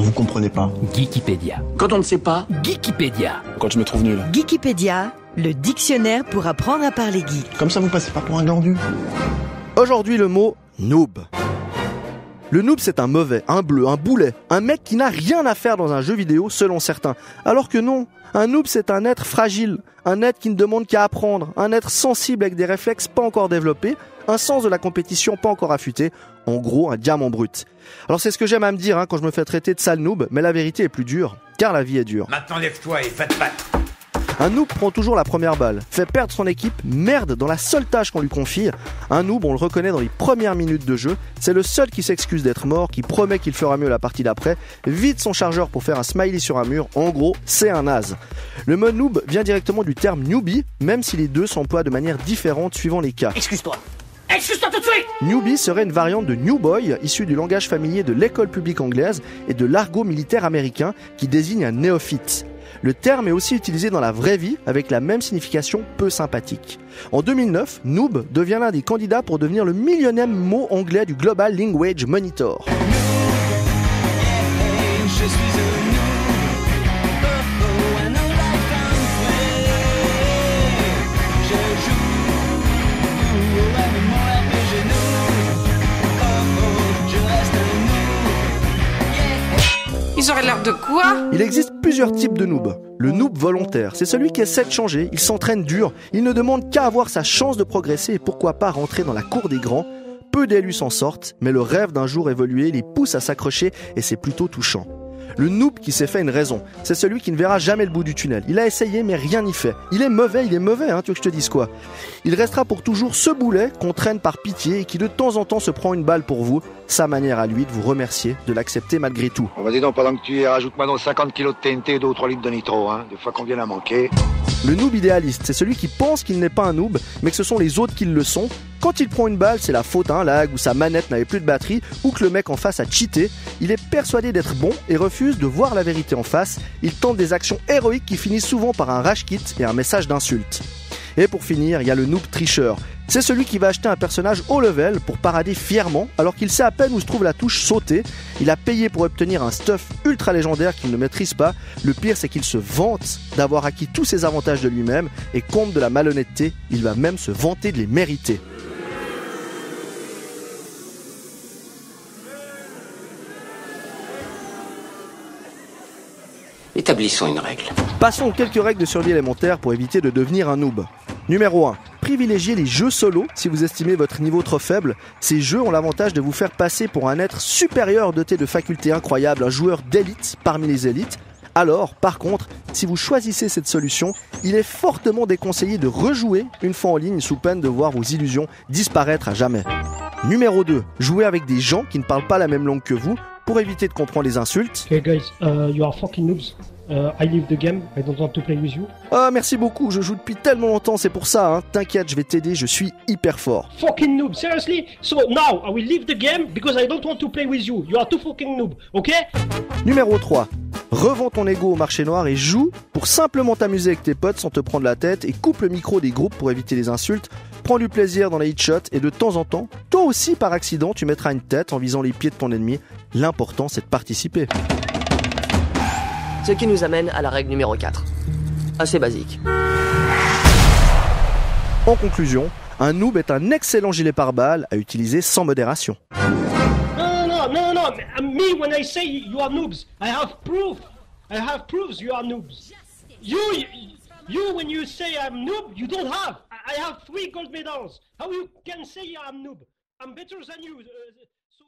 vous comprenez pas. Geekipédia. Quand on ne sait pas, Geekipédia. Quand je me trouve nul. Geekipédia, le dictionnaire pour apprendre à parler geek. Comme ça, vous passez pas pour un glandu. Aujourd'hui, le mot noob. Le noob, c'est un mauvais, un bleu, un boulet, un mec qui n'a rien à faire dans un jeu vidéo selon certains. Alors que non, un noob, c'est un être fragile, un être qui ne demande qu'à apprendre, un être sensible avec des réflexes pas encore développés, un sens de la compétition pas encore affûté, en gros un diamant brut. Alors c'est ce que j'aime à me dire quand je me fais traiter de sale noob, mais la vérité est plus dure, car la vie est dure. Maintenant lève-toi et va te battre. Un noob prend toujours la première balle, fait perdre son équipe, merde dans la seule tâche qu'on lui confie. Un noob, on le reconnaît dans les premières minutes de jeu, c'est le seul qui s'excuse d'être mort, qui promet qu'il fera mieux la partie d'après, vide son chargeur pour faire un smiley sur un mur, en gros, c'est un naze. Le mot noob vient directement du terme newbie, même si les deux s'emploient de manière différente suivant les cas. excuse-toi. Excuse-toi tout de suite. Newbie serait une variante de New Boy, issue du langage familier de l'école publique anglaise et de l'argot militaire américain, qui désigne un néophyte. Le terme est aussi utilisé dans la vraie vie avec la même signification peu sympathique. En 2009, noob devient l'un des candidats pour devenir le millionième mot anglais du Global Language Monitor. Ils auraient l'air de quoi? Il existe plusieurs types de noob. Le noob volontaire, c'est celui qui essaie de changer, il s'entraîne dur, il ne demande qu'à avoir sa chance de progresser et pourquoi pas rentrer dans la cour des grands. Peu d'élus s'en sortent, mais le rêve d'un jour évoluer les pousse à s'accrocher et c'est plutôt touchant. Le noob qui s'est fait une raison, c'est celui qui ne verra jamais le bout du tunnel. Il a essayé mais rien n'y fait. Il est mauvais, tu veux que je te dise quoi? Il restera pour toujours ce boulet qu'on traîne par pitié et qui de temps en temps se prend une balle pour vous. Sa manière à lui de vous remercier de l'accepter malgré tout. Bon, vas-y donc, pendant que tu y es, rajoute-moi donc 50 kilos de TNT et 2 ou 3 litres de nitro, des fois qu'on vient à manquer. Le noob idéaliste, c'est celui qui pense qu'il n'est pas un noob, mais que ce sont les autres qui le sont. Quand il prend une balle, c'est la faute à un lag, ou sa manette n'avait plus de batterie, ou que le mec en face a cheaté. Il est persuadé d'être bon et refuse de voir la vérité en face. Il tente des actions héroïques qui finissent souvent par un rage quit et un message d'insulte. Et pour finir, il y a le noob tricheur. C'est celui qui va acheter un personnage haut level pour parader fièrement alors qu'il sait à peine où se trouve la touche sauter. Il a payé pour obtenir un stuff ultra légendaire qu'il ne maîtrise pas. Le pire, c'est qu'il se vante d'avoir acquis tous ses avantages de lui-même et comble de la malhonnêteté, il va même se vanter de les mériter. Établissons une règle. Passons aux quelques règles de survie élémentaires pour éviter de devenir un noob. Numéro 1. Privilégiez les jeux solo si vous estimez votre niveau trop faible. Ces jeux ont l'avantage de vous faire passer pour un être supérieur doté de facultés incroyables, un joueur d'élite parmi les élites. Alors, par contre, si vous choisissez cette solution, il est fortement déconseillé de rejouer une fois en ligne sous peine de voir vos illusions disparaître à jamais. Numéro 2. Jouez avec des gens qui ne parlent pas la même langue que vous pour éviter de comprendre les insultes. Hey guys, you are fucking noobs. I leave the game, I don't want to play with you. Ah, merci beaucoup, je joue depuis tellement longtemps, c'est pour ça, T'inquiète, je vais t'aider, je suis hyper fort. Fucking noob, seriously? So now, I will leave the game because I don't want to play with you. You are too fucking noob, ok? Numéro 3. Revends ton ego au marché noir et joue pour simplement t'amuser avec tes potes sans te prendre la tête et coupe le micro des groupes pour éviter les insultes. Prends du plaisir dans les headshots et de temps en temps, toi aussi par accident, tu mettras une tête en visant les pieds de ton ennemi. L'important, c'est de participer. Ce qui nous amène à la règle numéro 4. Assez basique. En conclusion, un noob est un excellent gilet pare-balles à utiliser sans modération. No. Me, when I say you are noobs, I have proof. I have proofs you are noobs. You, when you say I'm noob, you don't have. I have 3 gold medals. How you can say I'm noob? I'm better than you. So